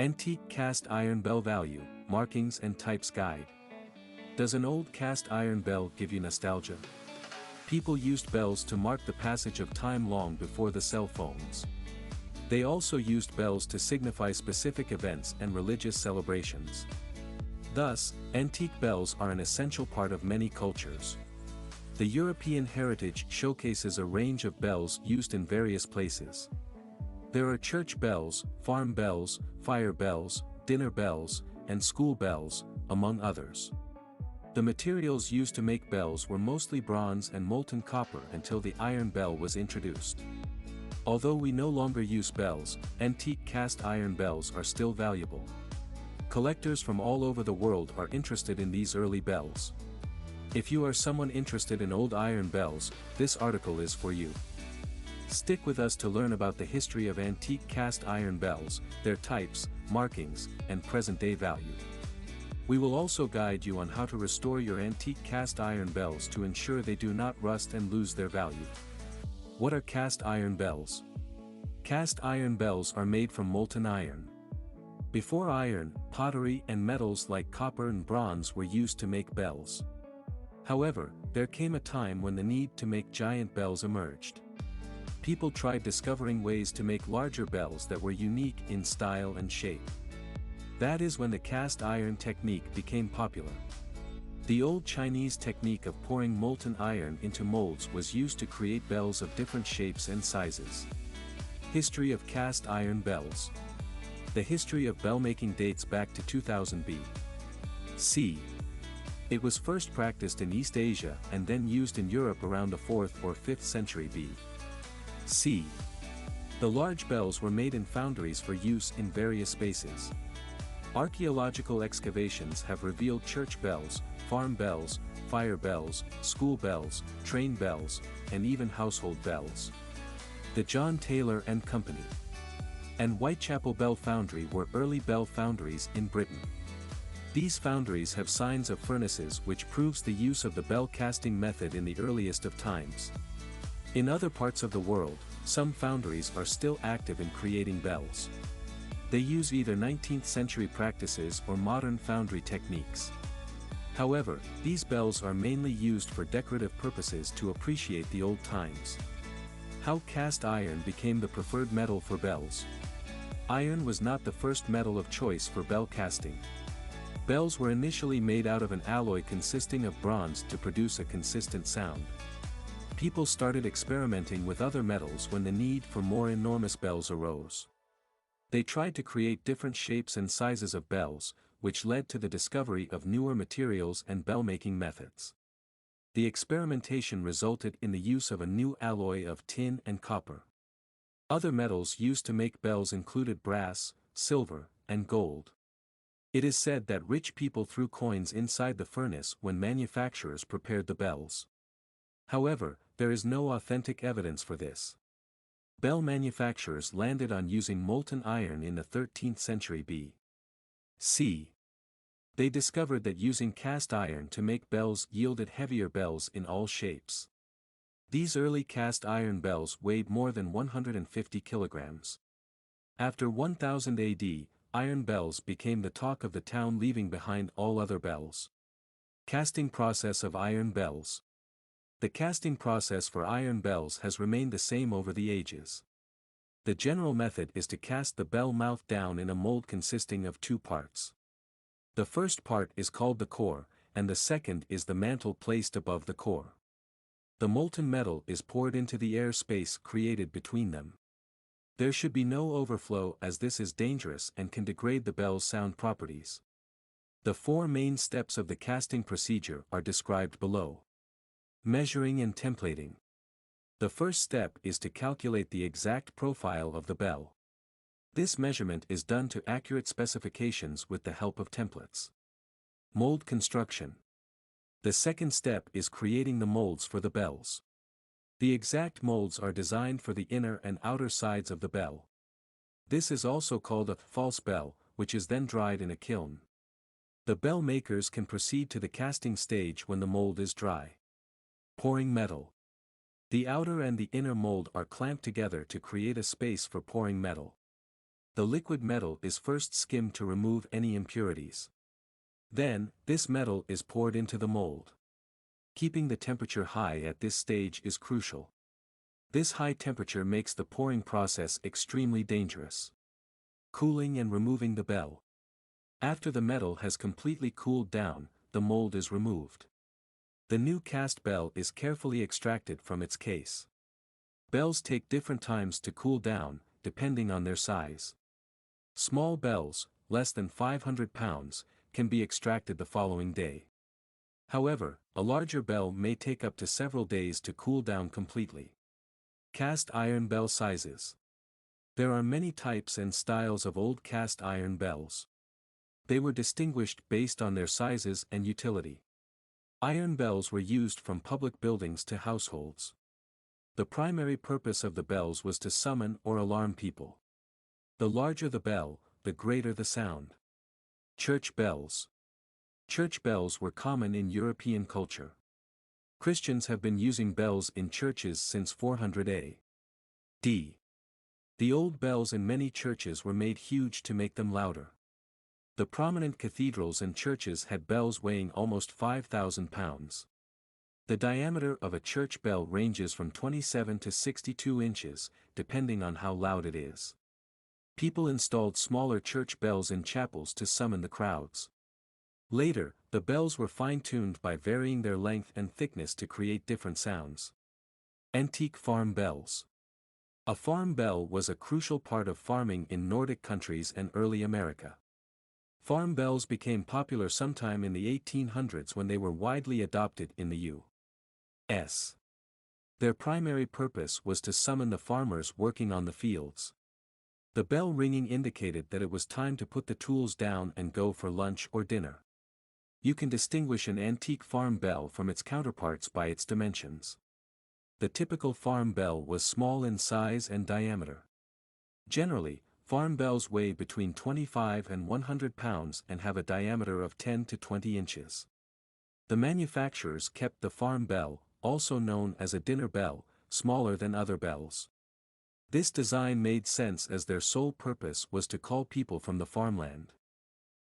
Antique cast iron bell value, markings and types guide. Does an old cast iron bell give you nostalgia? People used bells to mark the passage of time long before the cell phones. They also used bells to signify specific events and religious celebrations. Thus, antique bells are an essential part of many cultures. The European heritage showcases a range of bells used in various places. There are church bells, farm bells, fire bells, dinner bells, and school bells, among others. The materials used to make bells were mostly bronze and molten copper until the iron bell was introduced. Although we no longer use bells, antique cast iron bells are still valuable. Collectors from all over the world are interested in these early bells. If you are someone interested in old iron bells, this article is for you. Stick with us to learn about the history of antique cast iron bells, their types, markings, and present-day value. We will also guide you on how to restore your antique cast iron bells to ensure they do not rust and lose their value. What are cast iron bells? Cast iron bells are made from molten iron. Before iron, pottery and metals like copper and bronze were used to make bells. However, there came a time when the need to make giant bells emerged. People tried discovering ways to make larger bells that were unique in style and shape. That is when the cast iron technique became popular. The old Chinese technique of pouring molten iron into molds was used to create bells of different shapes and sizes. History of cast iron bells. The history of bell making dates back to 2000 B.C. It was first practiced in East Asia and then used in Europe around the 4th or 5th century B.C. The large bells were made in foundries for use in various spaces. Archaeological excavations have revealed church bells, farm bells, fire bells, school bells, train bells, and even household bells. The John Taylor and Company and Whitechapel Bell Foundry were early bell foundries in Britain. These foundries have signs of furnaces which proves the use of the bell casting method in the earliest of times. In other parts of the world, some foundries are still active in creating bells. They use either 19th century practices or modern foundry techniques. However, these bells are mainly used for decorative purposes to appreciate the old times. How cast iron became the preferred metal for bells. Iron was not the first metal of choice for bell casting. Bells were initially made out of an alloy consisting of bronze to produce a consistent sound. People started experimenting with other metals when the need for more enormous bells arose. They tried to create different shapes and sizes of bells, which led to the discovery of newer materials and bell-making methods. The experimentation resulted in the use of a new alloy of tin and copper. Other metals used to make bells included brass, silver, and gold. It is said that rich people threw coins inside the furnace when manufacturers prepared the bells. However, there is no authentic evidence for this. Bell manufacturers landed on using molten iron in the 13th century B.C. They discovered that using cast iron to make bells yielded heavier bells in all shapes. These early cast iron bells weighed more than 150 kilograms. After 1000 AD, iron bells became the talk of the town, leaving behind all other bells. Casting process of iron bells. The casting process for iron bells has remained the same over the ages. The general method is to cast the bell mouth down in a mold consisting of two parts. The first part is called the core, and the second is the mantle placed above the core. The molten metal is poured into the air space created between them. There should be no overflow, as this is dangerous and can degrade the bell's sound properties. The four main steps of the casting procedure are described below. Measuring and templating. The first step is to calculate the exact profile of the bell. This measurement is done to accurate specifications with the help of templates. Mold construction. The second step is creating the molds for the bells. The exact molds are designed for the inner and outer sides of the bell. This is also called a false bell, which is then dried in a kiln. The bell makers can proceed to the casting stage when the mold is dry. Pouring metal. The outer and the inner mold are clamped together to create a space for pouring metal. The liquid metal is first skimmed to remove any impurities. Then, this metal is poured into the mold. Keeping the temperature high at this stage is crucial. This high temperature makes the pouring process extremely dangerous. Cooling and removing the bell. After the metal has completely cooled down, the mold is removed. The new cast bell is carefully extracted from its case. Bells take different times to cool down, depending on their size. Small bells, less than 500 pounds, can be extracted the following day. However, a larger bell may take up to several days to cool down completely. Cast iron bell sizes. There are many types and styles of old cast iron bells. They were distinguished based on their sizes and utility. Iron bells were used from public buildings to households. The primary purpose of the bells was to summon or alarm people. The larger the bell, the greater the sound. Church bells. Church bells were common in European culture. Christians have been using bells in churches since 400 A.D. The old bells in many churches were made huge to make them louder. The prominent cathedrals and churches had bells weighing almost 5,000 pounds. The diameter of a church bell ranges from 27 to 62 inches, depending on how loud it is. People installed smaller church bells in chapels to summon the crowds. Later, the bells were fine-tuned by varying their length and thickness to create different sounds. Antique farm bells. A farm bell was a crucial part of farming in Nordic countries and early America. Farm bells became popular sometime in the 1800s when they were widely adopted in the U.S. Their primary purpose was to summon the farmers working on the fields. The bell ringing indicated that it was time to put the tools down and go for lunch or dinner. You can distinguish an antique farm bell from its counterparts by its dimensions. The typical farm bell was small in size and diameter. Generally, farm bells weigh between 25 and 100 pounds and have a diameter of 10 to 20 inches. The manufacturers kept the farm bell, also known as a dinner bell, smaller than other bells. This design made sense as their sole purpose was to call people from the farmland.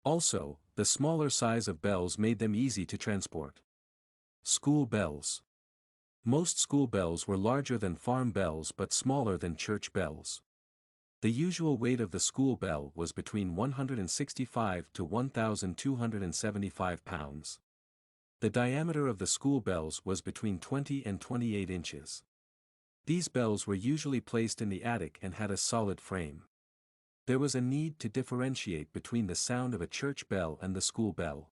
Also, the smaller size of bells made them easy to transport. School bells. Most school bells were larger than farm bells but smaller than church bells. The usual weight of the school bell was between 165 to 1,275 pounds. The diameter of the school bells was between 20 and 28 inches. These bells were usually placed in the attic and had a solid frame. There was a need to differentiate between the sound of a church bell and the school bell.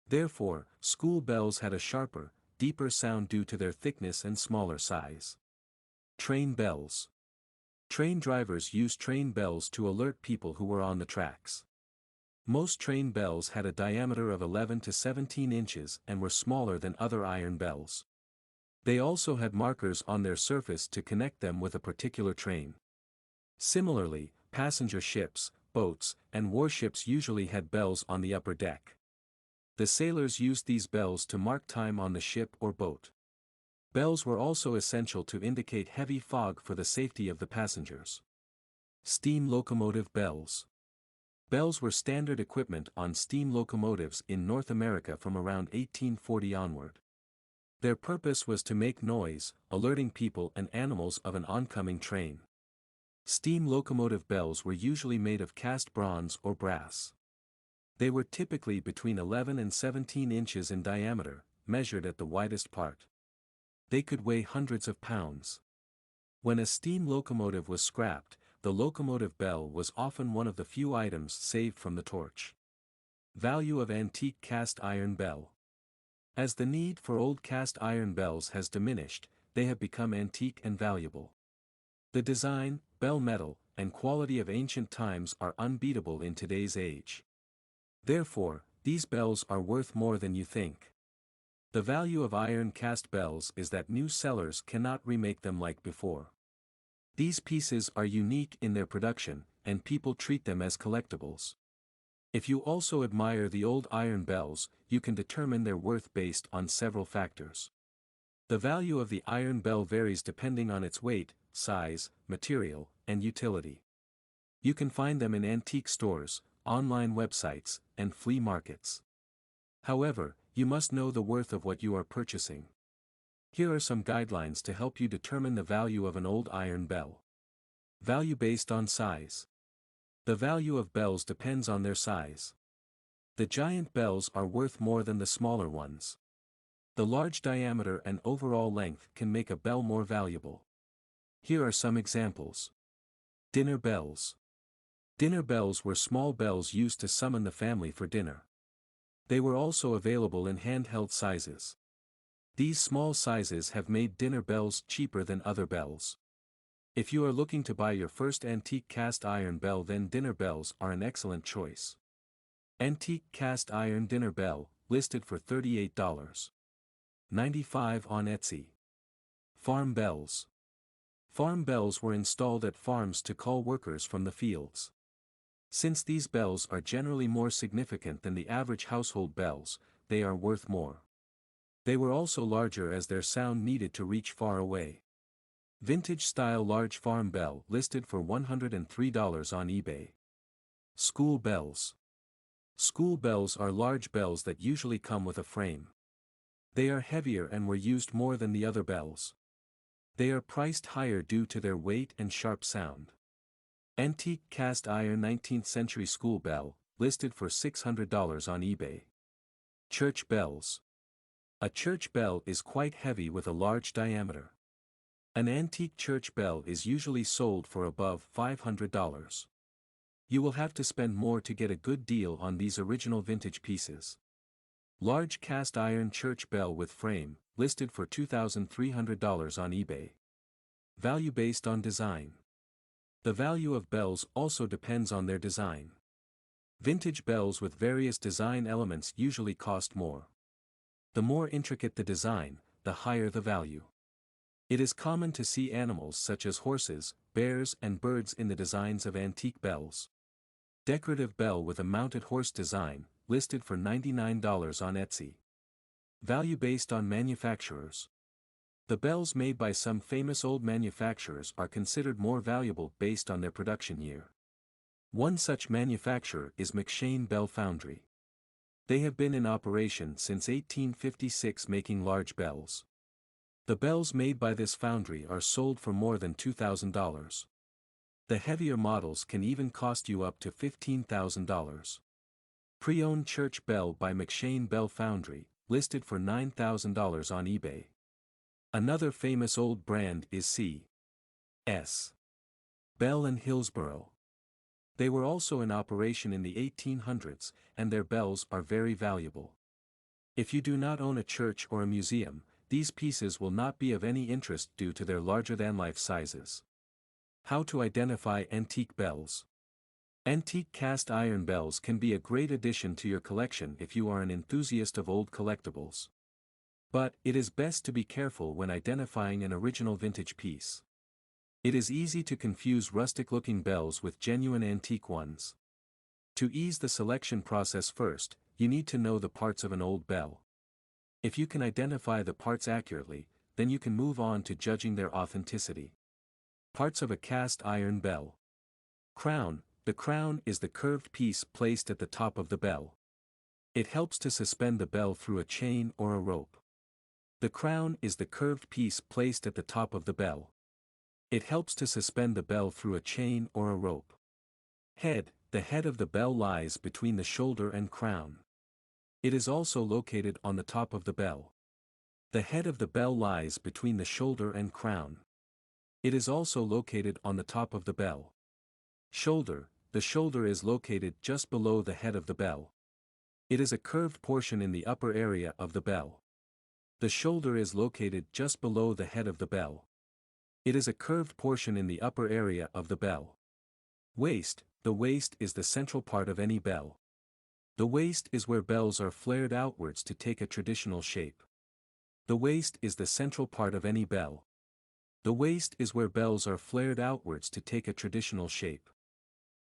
Therefore, school bells had a sharper, deeper sound due to their thickness and smaller size. Train bells. Train drivers used train bells to alert people who were on the tracks. Most train bells had a diameter of 11 to 17 inches and were smaller than other iron bells. They also had markers on their surface to connect them with a particular train. Similarly, passenger ships, boats, and warships usually had bells on the upper deck. The sailors used these bells to mark time on the ship or boat. Bells were also essential to indicate heavy fog for the safety of the passengers. Steam locomotive bells. Bells were standard equipment on steam locomotives in North America from around 1840 onward. Their purpose was to make noise, alerting people and animals of an oncoming train. Steam locomotive bells were usually made of cast bronze or brass. They were typically between 11 and 17 inches in diameter, measured at the widest part. They could weigh hundreds of pounds. When a steam locomotive was scrapped, the locomotive bell was often one of the few items saved from the torch. Value of antique cast iron bell. As the need for old cast iron bells has diminished, they have become antique and valuable. The design, bell metal, and quality of ancient times are unbeatable in today's age. Therefore, these bells are worth more than you think. The value of iron cast bells is that new sellers cannot remake them like before. These pieces are unique in their production, and people treat them as collectibles. If you also admire the old iron bells, you can determine their worth based on several factors. The value of the iron bell varies depending on its weight, size, material, and utility. You can find them in antique stores, online websites, and flea markets. However, you must know the worth of what you are purchasing. Here are some guidelines to help you determine the value of an old iron bell. Value based on size. The value of bells depends on their size. The giant bells are worth more than the smaller ones. The large diameter and overall length can make a bell more valuable. Here are some examples. Dinner bells. Dinner bells were small bells used to summon the family for dinner. They were also available in handheld sizes. These small sizes have made dinner bells cheaper than other bells. If you are looking to buy your first antique cast iron bell, then dinner bells are an excellent choice. Antique cast iron dinner bell, listed for $38.95 on Etsy. Farm bells. Farm bells were installed at farms to call workers from the fields. Since these bells are generally more significant than the average household bells, they are worth more. They were also larger as their sound needed to reach far away. Vintage-style large farm bell listed for $103 on eBay. School bells. School bells are large bells that usually come with a frame. They are heavier and were used more than the other bells. They are priced higher due to their weight and sharp sound. Antique cast iron 19th century school bell, listed for $600 on eBay. Church bells. A church bell is quite heavy with a large diameter. An antique church bell is usually sold for above $500. You will have to spend more to get a good deal on these original vintage pieces. Large cast iron church bell with frame, listed for $2,300 on eBay. Value based on design. The value of bells also depends on their design. Vintage bells with various design elements usually cost more. The more intricate the design, the higher the value. It is common to see animals such as horses, bears, and birds in the designs of antique bells. Decorative bell with a mounted horse design, listed for $99 on Etsy. Value based on manufacturers. The bells made by some famous old manufacturers are considered more valuable based on their production year. One such manufacturer is McShane Bell Foundry. They have been in operation since 1856 making large bells. The bells made by this foundry are sold for more than $2,000. The heavier models can even cost you up to $15,000. Pre-owned church bell by McShane Bell Foundry, listed for $9,000 on eBay. Another famous old brand is C.S. Bell and Hillsborough. They were also in operation in the 1800s, and their bells are very valuable. If you do not own a church or a museum, these pieces will not be of any interest due to their larger-than-life sizes. How to identify antique bells. Antique cast iron bells can be a great addition to your collection if you are an enthusiast of old collectibles. But it is best to be careful when identifying an original vintage piece. It is easy to confuse rustic-looking bells with genuine antique ones. To ease the selection process first, you need to know the parts of an old bell. If you can identify the parts accurately, then you can move on to judging their authenticity. Parts of a cast iron bell. Crown. The crown is the curved piece placed at the top of the bell. It helps to suspend the bell through a chain or a rope. The crown is the curved piece placed at the top of the bell. It helps to suspend the bell through a chain or a rope. Head. The head of the bell lies between the shoulder and crown. It is also located on the top of the bell. The head of the bell lies between the shoulder and crown. It is also located on the top of the bell. Shoulder. The shoulder is located just below the head of the bell. It is a curved portion in the upper area of the bell. The shoulder is located just below the head of the bell. It is a curved portion in the upper area of the bell. Waist. The waist is the central part of any bell. The waist is where bells are flared outwards to take a traditional shape. The waist is the central part of any bell. The waist is where bells are flared outwards to take a traditional shape.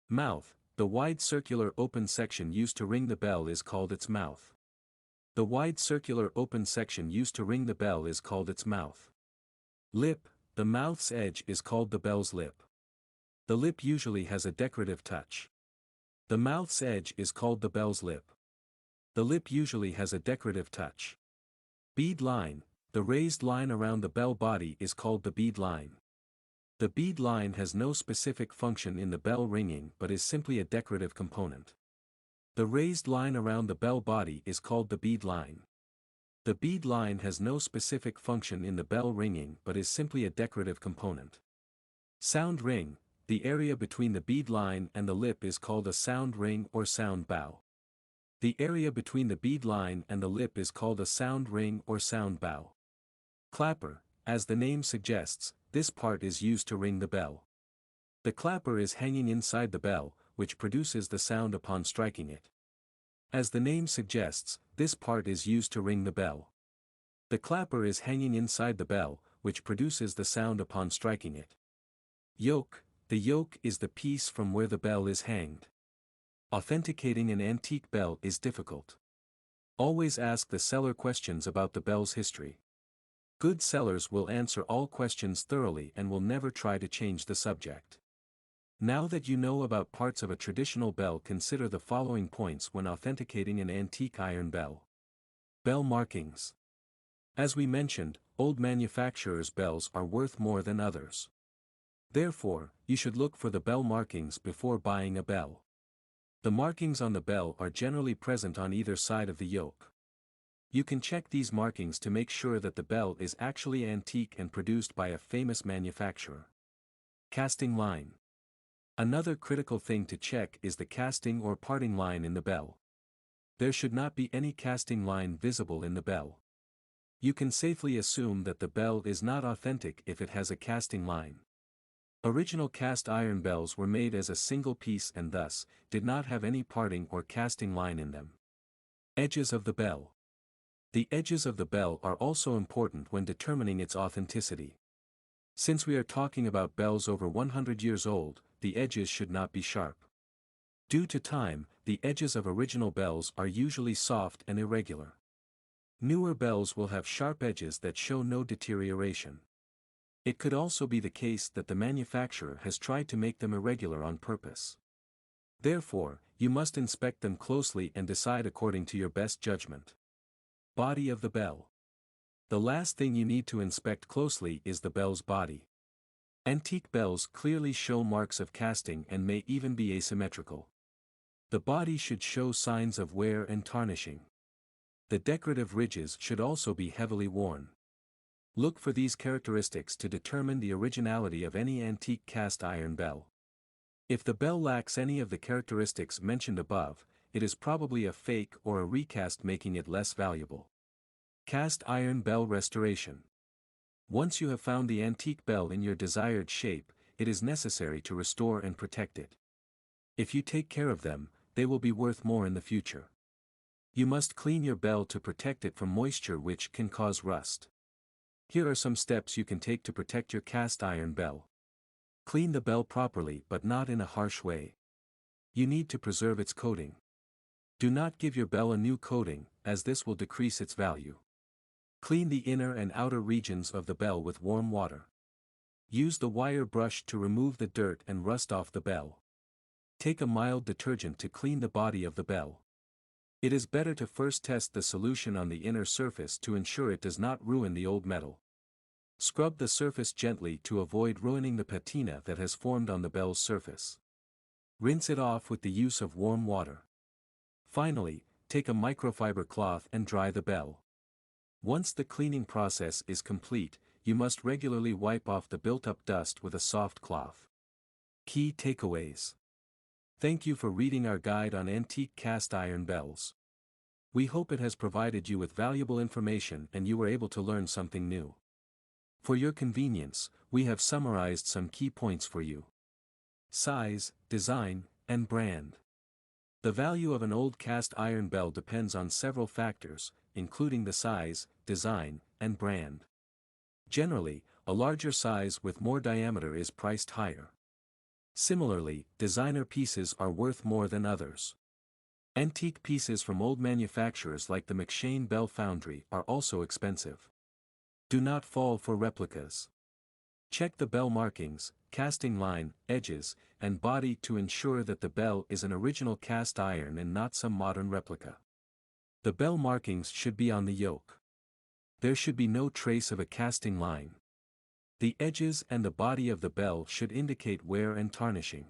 Mouth. The wide circular open section used to ring the bell is called its mouth. The wide circular open section used to ring the bell is called its mouth. Lip. The mouth's edge is called the bell's lip. The lip usually has a decorative touch. The mouth's edge is called the bell's lip. The lip usually has a decorative touch. Bead line, the raised line around the bell body is called the bead line. The bead line has no specific function in the bell ringing but is simply a decorative component. The raised line around the bell body is called the bead line. The bead line has no specific function in the bell ringing but is simply a decorative component. Sound ring, the area between the bead line and the lip is called a sound ring or sound bow. The area between the bead line and the lip is called a sound ring or sound bow. Clapper, as the name suggests, this part is used to ring the bell. The clapper is hanging inside the bell, which produces the sound upon striking it. As the name suggests, this part is used to ring the bell. The clapper is hanging inside the bell, which produces the sound upon striking it. Yoke, the yoke is the piece from where the bell is hanged. Authenticating an antique bell is difficult. Always ask the seller questions about the bell's history. Good sellers will answer all questions thoroughly and will never try to change the subject. Now that you know about parts of a traditional bell, consider the following points when authenticating an antique iron bell. Bell markings. As we mentioned, old manufacturers' bells are worth more than others. Therefore, you should look for the bell markings before buying a bell. The markings on the bell are generally present on either side of the yoke. You can check these markings to make sure that the bell is actually antique and produced by a famous manufacturer. Casting line. Another critical thing to check is the casting or parting line in the bell. There should not be any casting line visible in the bell. You can safely assume that the bell is not authentic if it has a casting line. Original cast iron bells were made as a single piece and thus, did not have any parting or casting line in them. Edges of the bell. The edges of the bell are also important when determining its authenticity. Since we are talking about bells over 100 years old, the edges should not be sharp. Due to time, the edges of original bells are usually soft and irregular. Newer bells will have sharp edges that show no deterioration. It could also be the case that the manufacturer has tried to make them irregular on purpose. Therefore, you must inspect them closely and decide according to your best judgment. Body of the bell. The last thing you need to inspect closely is the bell's body. Antique bells clearly show marks of casting and may even be asymmetrical. The body should show signs of wear and tarnishing. The decorative ridges should also be heavily worn. Look for these characteristics to determine the originality of any antique cast iron bell. If the bell lacks any of the characteristics mentioned above, it is probably a fake or a recast, making it less valuable. Cast iron bell restoration. Once you have found the antique bell in your desired shape, it is necessary to restore and protect it. If you take care of them, they will be worth more in the future. You must clean your bell to protect it from moisture, which can cause rust. Here are some steps you can take to protect your cast iron bell. Clean the bell properly but not in a harsh way. You need to preserve its coating. Do not give your bell a new coating, as this will decrease its value. Clean the inner and outer regions of the bell with warm water. Use the wire brush to remove the dirt and rust off the bell. Take a mild detergent to clean the body of the bell. It is better to first test the solution on the inner surface to ensure it does not ruin the old metal. Scrub the surface gently to avoid ruining the patina that has formed on the bell's surface. Rinse it off with the use of warm water. Finally, take a microfiber cloth and dry the bell. Once the cleaning process is complete, you must regularly wipe off the built-up dust with a soft cloth. Key takeaways. Thank you for reading our guide on antique cast iron bells. We hope it has provided you with valuable information and you were able to learn something new. For your convenience, we have summarized some key points for you. Size, design, and brand. The value of an old cast iron bell depends on several factors, including the size, design, and brand. Generally, a larger size with more diameter is priced higher. Similarly, designer pieces are worth more than others. Antique pieces from old manufacturers like the McShane Bell Foundry are also expensive. Do not fall for replicas. Check the bell markings, casting line, edges, and body to ensure that the bell is an original cast iron and not some modern replica. The bell markings should be on the yoke. There should be no trace of a casting line. The edges and the body of the bell should indicate wear and tarnishing.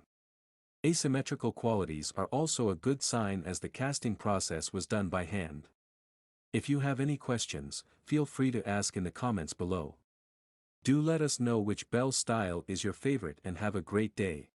Asymmetrical qualities are also a good sign as the casting process was done by hand. If you have any questions, feel free to ask in the comments below. Do let us know which bell style is your favorite and have a great day.